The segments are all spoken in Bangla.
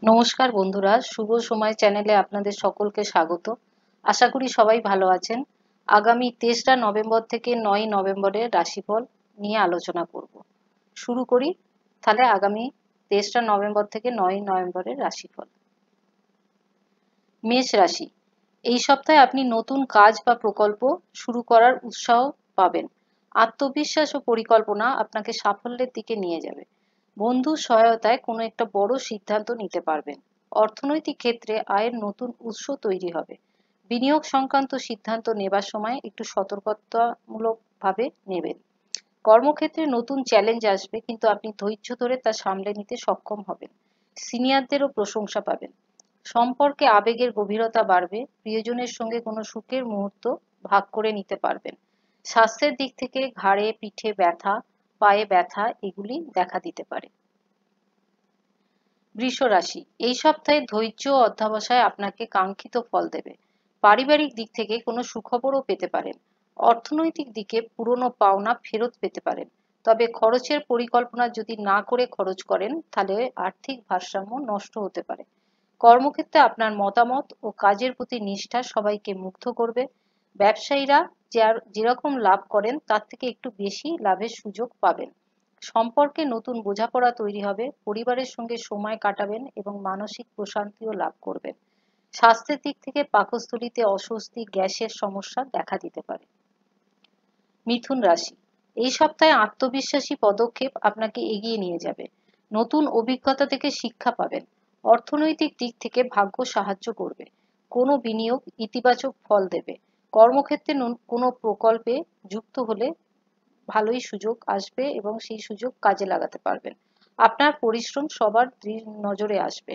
নমস্কার বন্ধুরা, শুভ সময় চ্যানেলে আপনাদের সকলকে স্বাগত। আশা করি সবাই ভালো আছেন। আগামী 23রা নভেম্বর থেকে 9ই নভেম্বরের রাশিফল নিয়ে আলোচনা করব। শুরু করি তাহলে আগামী 23রা নভেম্বর থেকে 9ই নভেম্বরের রাশিফল। মেষ রাশি, এই সপ্তাহে আপনি নতুন কাজ বা প্রকল্প শুরু করার উৎসাহ পাবেন। আত্মবিশ্বাস ও পরিকল্পনা আপনাকে সাফল্যের দিকে নিয়ে যাবে। বন্ধুর সহায়তায় কোনো একটা বড় সিদ্ধান্ত নিতে পারবেন। অর্থনৈতিক ক্ষেত্রে আয়ের নতুন উৎস তৈরি হবে। বিনিয়োগ সংক্রান্ত সিদ্ধান্ত নেবার সময় একটু সতর্কতামূলকভাবে নেবেন। কর্মক্ষেত্রে নতুন চ্যালেঞ্জ আসবে, কিন্তু আপনি ধৈর্য ধরে তা সামলে নিতে সক্ষম হবেন। সিনিয়রদেরও প্রশংসা পাবেন। সম্পর্কে আবেগের গভীরতা বাড়বে। প্রিয়জনের সঙ্গে কোনো সুখের মুহূর্ত ভাগ করে নিতে পারবেন। স্বাস্থ্যের দিক থেকে ঘাড়ে, পিঠে ব্যথা, পায়ে ব্যথা এগুলি দেখা দিতে পারে। বৃষ রাশি, এই সপ্তাহে ধৈর্য ও অধ্যবসায় আপনাকে কাঙ্ক্ষিত ফল দেবে। পারিবারিক দিক থেকে কোনো সুখবরও পেতে পারেন। অর্থনৈতিক দিকে পুরনো পাওনা ফেরত পেতে পারেন। তবে খরচের পরিকল্পনা যদি না করে খরচ করেন তাহলে আর্থিক ভারসাম্য নষ্ট হতে পারে। কর্মক্ষেত্রে আপনার মতামত ও কাজের প্রতি নিষ্ঠা সবাইকে মুগ্ধ করবে। ব্যবসায়ীরা যেরকম লাভ করেন তার থেকে একটু বেশি লাভের সুযোগ পাবেন। সম্পর্কে নতুন বোঝাপড়া তৈরি হবে। পরিবারের সঙ্গে সময় কাটাবেন এবং মানসিক প্রশান্তিও লাভ করবেন। স্বাস্থ্যের দিক থেকে পাকস্থলীতে অস্বস্তি, গ্যাসের সমস্যা দেখা দিতে পারে। মিথুন রাশি, এই সপ্তাহে আত্মবিশ্বাসী পদক্ষেপ আপনাকে এগিয়ে নিয়ে যাবে। নতুন অভিজ্ঞতা থেকে শিক্ষা পাবেন। অর্থনৈতিক দিক থেকে ভাগ্য সাহায্য করবে। কোনো বিনিয়োগ ইতিবাচক ফল দেবে। কর্মক্ষেত্রে কোনো প্রকল্পে যুক্ত হলে ভালোই সুযোগ আসবে এবং সেই সুযোগ কাজে লাগাতে পারবেন। আপনার পরিশ্রম সবার নজরে আসবে।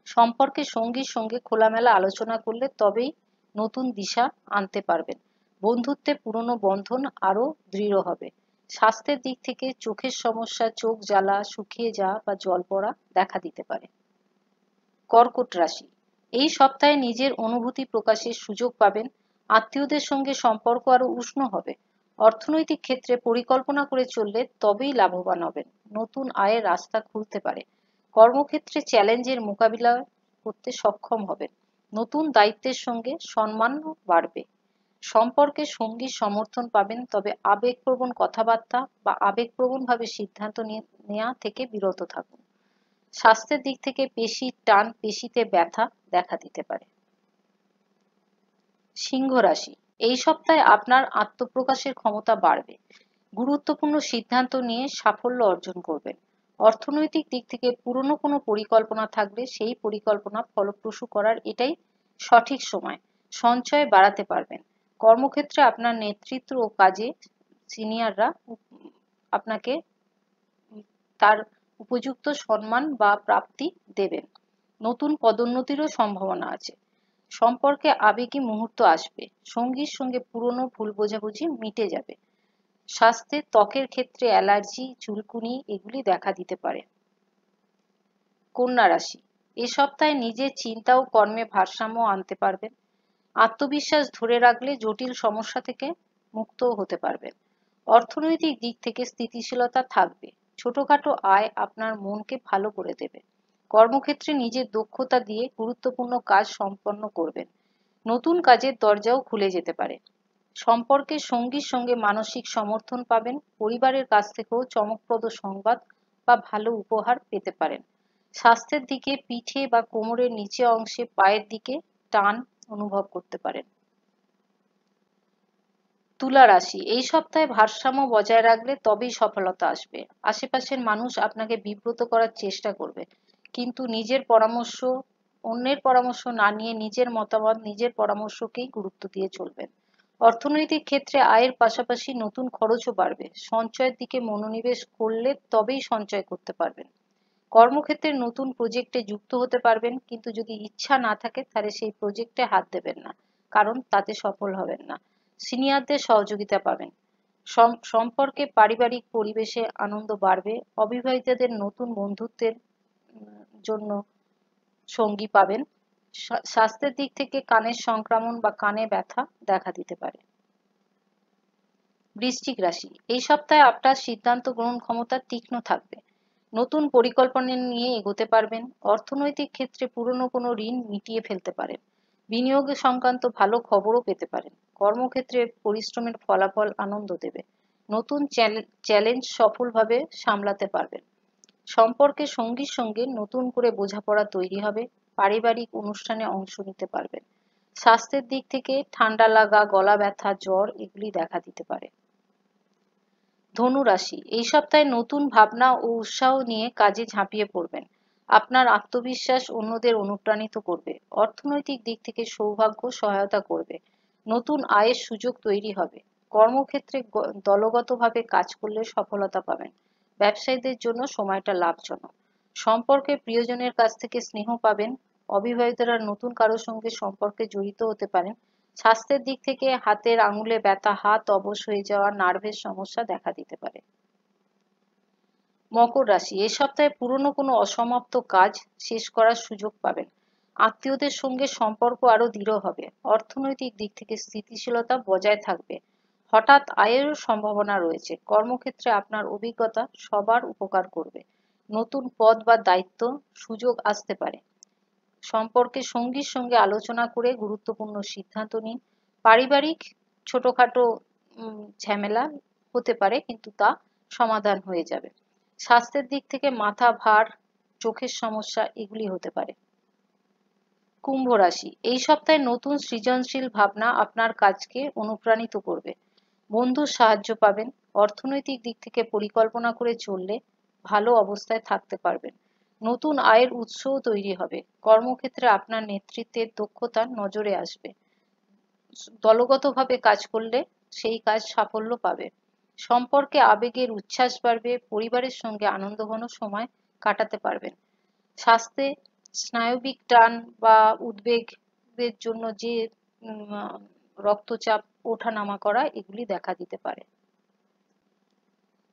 সম্পর্কে সঙ্গীর সঙ্গে খোলামেলা আলোচনা করলে তবেই নতুন দিশা আনতে পারবেন। বন্ধুত্বে পুরনো বন্ধন আরও দৃঢ় হবে। স্বাস্থ্যের দিক থেকে চোখের সমস্যা, চোখ জ্বালা, শুকিয়ে যাওয়া বা জল পড়া দেখা দিতে পারে। কর্কট রাশি, এই সপ্তাহে নিজের অনুভূতি প্রকাশের সুযোগ পাবেন। আত্মীয়দের সঙ্গে সম্পর্ক আরো উষ্ণ হবে। অর্থনৈতিক ক্ষেত্রে পরিকল্পনা করে চললে তবেই লাভবান হবেন। নতুন আয়ের রাস্তা খুলতে পারে। কর্মক্ষেত্রে চ্যালেঞ্জের মোকাবিলা করতে সক্ষম হবেন। নতুন দায়িত্বের সঙ্গে সম্মানও বাড়বে। সম্পর্কে সঙ্গীর সমর্থন পাবেন, তবে আবেগপ্রবণ কথাবার্তা বা আবেগপ্রবণভাবে সিদ্ধান্ত নেওয়া থেকে বিরত থাকুন। স্বাস্থ্যের দিক থেকে পেশির টান, পেশিতে ব্যথা দেখা দিতে পারে। সিংহ রাশি, এই সপ্তাহে আপনার আত্মপ্রকাশের ক্ষমতা বাড়বে। গুরুত্বপূর্ণ সিদ্ধান্ত নিয়ে সাফল্য অর্জন করবেন। অর্থনৈতিক দিক থেকে পুরনো কোনো পরিকল্পনা থাকলে সেই পরিকল্পনা ফলপ্রসূ করার এটাই সঠিক সময়। সঞ্চয় বাড়াতে পারবেন। কর্মক্ষেত্রে আপনার নেতৃত্ব ও কাজে সিনিয়ররা আপনাকে তার উপযুক্ত সম্মান বা প্রাপ্তি দেবেন। নতুন পদোন্নতিরও সম্ভাবনা আছে। সম্পর্কে আবেগী মুহূর্ত আসবে। সঙ্গীর সঙ্গে পুরনো ভুল বোঝাবুঝি মিটে যাবে। স্বাস্থ্যে ত্বকের ক্ষেত্রে অ্যালার্জি, চুলকুনি এগুলি দেখা দিতে পারে। কন্যা রাশি, এ সপ্তাহে নিজের চিন্তা ও কর্মে ভারসাম্য আনতে পারবেন। আত্মবিশ্বাস ধরে রাখলে জটিল সমস্যা থেকে মুক্ত হতে পারবেন। অর্থনৈতিক দিক থেকে স্থিতিশীলতা থাকবে। ছোটখাটো আয় আপনার মনকে ভালো করে দেবে। কর্মক্ষেত্রে নিজের দক্ষতা দিয়ে গুরুত্বপূর্ণ কাজ সম্পন্ন করবেন। নতুন কাজের দরজাও খুলে যেতে পারে। সম্পর্কে সঙ্গীর সঙ্গে মানসিক সমর্থন পাবেন। পরিবারের কাছ থেকেও চমকপ্রদ সংবাদ বা ভালো উপহার পেতে পারেন। স্বাস্থ্যের দিকে পিঠে বা কোমরের নিচে অংশে, পায়ের দিকে টান অনুভব করতে পারেন। তুলা রাশি, এই সপ্তাহে ভারসাম্য বজায় রাখলে তবেই সফলতা আসবে। আশেপাশের মানুষ আপনাকে বিব্রত করার চেষ্টা করবে, কিন্তু অন্যের পরামর্শ না নিয়ে নিজের মতামত, নিজের পরামর্শকেই গুরুত্ব দিয়ে চলবেন। অর্থনৈতিক ক্ষেত্রে আয়ের পাশাপাশি নতুন খরচও বাড়বে। সঞ্চয়ের দিকে মনোনিবেশ করলে তবেই সঞ্চয় করতে পারবেন। কর্মক্ষেত্রে নতুন প্রজেক্টে যুক্ত হতে পারবেন, কিন্তু যদি ইচ্ছা না থাকে তাহলে সেই প্রজেক্টে হাত দেবেন না, কারণ তাতে সফল হবেন না। সিনিয়রদের সহযোগিতা পাবেন। সম্পর্কে পারিবারিক পরিবেশে আনন্দ বাড়বে। অবিবাহিতদের নতুন বন্ধুত্বের জন্য সঙ্গী পাবেন। স্বাস্থ্যের দিক থেকে কানের সংক্রমণ বা কানে ব্যথা দেখা দিতে পারে। বৃশ্চিক রাশি, এই সপ্তাহে আপনার সিদ্ধান্ত গ্রহণ ক্ষমতা তীক্ষ্ণ থাকবে। নতুন পরিকল্পনা নিয়ে এগোতে পারবেন। অর্থনৈতিক ক্ষেত্রে পুরনো কোনো ঋণ মিটিয়ে ফেলতে পারেন। বিনিয়োগ সংক্রান্ত ভালো খবরও পেতে পারেন। কর্মক্ষেত্রে পরিশ্রমের ফলাফল আনন্দ দেবে। নতুন চ্যালেঞ্জ সফলভাবে সামলাতে পারবেন। সম্পর্কে সঙ্গীর সঙ্গে নতুন করে বোঝাপড়া তৈরি হবে। পারিবারিক অনুষ্ঠানে অংশ নিতে পারবেন। স্বাস্থ্যের দিক থেকে ঠান্ডা লাগা, গলা ব্যথা, জ্বর এগুলি দেখা দিতে পারে। ধনু রাশি, এই সপ্তাহে নতুন ভাবনা ও উৎসাহ নিয়ে কাজে ঝাঁপিয়ে পড়বেন। আপনার আত্মবিশ্বাস অন্যদের অনুপ্রাণিত করবে। অর্থনৈতিক দিক থেকে সৌভাগ্য সহায়তা করবে। নতুন আয়ের সুযোগ তৈরি হবে। কর্মক্ষেত্রে দলগতভাবে কাজ করলে সফলতা পাবেন। ব্যবসায়ীদের জন্য সময়টা লাভজনক। সম্পর্কে প্রিয়জনের কাছ থেকে স্নেহ পাবেন। অবিবাহিতরা নতুন কারোর সঙ্গে সম্পর্কে জড়িত হতে পারেন। স্বাস্থ্যের দিক থেকে হাতের আঙুলে ব্যথা, হাত অবশ হয়ে যাওয়া, নার্ভের সমস্যা দেখা দিতে পারে। মকর রাশি, এ সপ্তাহে পুরনো কোনো অসমাপ্ত কাজ শেষ করার সুযোগ পাবেন। আত্মীয়দের সঙ্গে সম্পর্ক আরো দৃঢ় হবে। অর্থনৈতিক দিক থেকে স্থিতিশীলতা বজায় থাকবে। হঠাৎ আয়েরও সম্ভাবনা রয়েছে। কর্মক্ষেত্রে আপনার অভিজ্ঞতা সবার উপকার করবে। নতুন পদ বা দায়িত্ব সুযোগ আসতে পারে। সম্পর্কে সঙ্গীর সঙ্গে আলোচনা করে গুরুত্বপূর্ণ সিদ্ধান্ত নিন। পারিবারিক ছোটখাটো ঝামেলা হতে পারে, কিন্তু তা সমাধান হয়ে যাবে। স্বাস্থ্যের দিক থেকে মাথা ভার, চোখের সমস্যা এগুলি হতে পারে। কুম্ভ রাশি, এই সপ্তাহে নতুন সৃজনশীল ভাবনা আপনার কাজকে অনুপ্রাণিত করবে। বন্ধুর সাহায্য পাবেন। অর্থনৈতিক দিক থেকে পরিকল্পনা করে চললে ভালো অবস্থায় থাকতে পারবেন। নতুন আয়ের উৎসও তৈরি হবে। কর্মক্ষেত্রে আপনার নেতৃত্বের দক্ষতা নজরে আসবে। দলগতভাবে কাজ করলে সেই কাজ সাফল্য পাবে। সম্পর্কে আবেগের উচ্ছ্বাস বাড়বে। পরিবারের সঙ্গে আনন্দঘন সময় কাটাতে পারবেন। স্বাস্থ্যে স্নায়বিক টান বা উদ্বেগের জন্য যে রক্তচাপ ওঠানামা করা এগুলি দেখা দিতে পারে।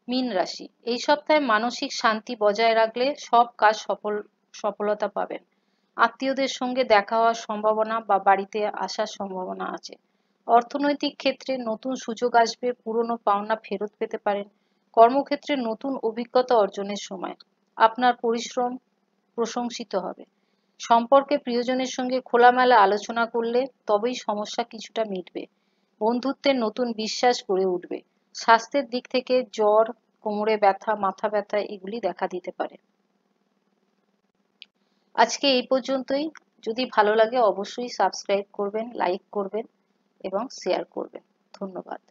মীন রাশি, এই সপ্তাহে মানসিক শান্তি বজায় রাখলে সব কাজ সফলতা পাবেন। আত্মীয়দের সঙ্গে দেখা হওয়ার সম্ভাবনা বা বাড়িতে আসার সম্ভাবনা আছে। অর্থনৈতিক ক্ষেত্রে নতুন সুযোগ আসবে। পুরনো পাওনা ফেরত পেতে পারেন। কর্মক্ষেত্রে নতুন অভিজ্ঞতা অর্জনের সময়। আপনার পরিশ্রম প্রশংসিত হবে। সম্পর্কে প্রিয়জনের সঙ্গে খোলামেলা আলোচনা করলে তবেই সমস্যা কিছুটা মিটবে। বন্ধুত্বের নতুন বিশ্বাস গড়ে উঠবে। স্বাস্থ্যের দিক থেকে জ্বর, কোমরে ব্যথা, মাথা ব্যথা এগুলি দেখা দিতে পারে। আজকে এই পর্যন্তই। যদি ভালো লাগে অবশ্যই সাবস্ক্রাইব করবেন, লাইক করবেন এবং শেয়ার করবেন। ধন্যবাদ।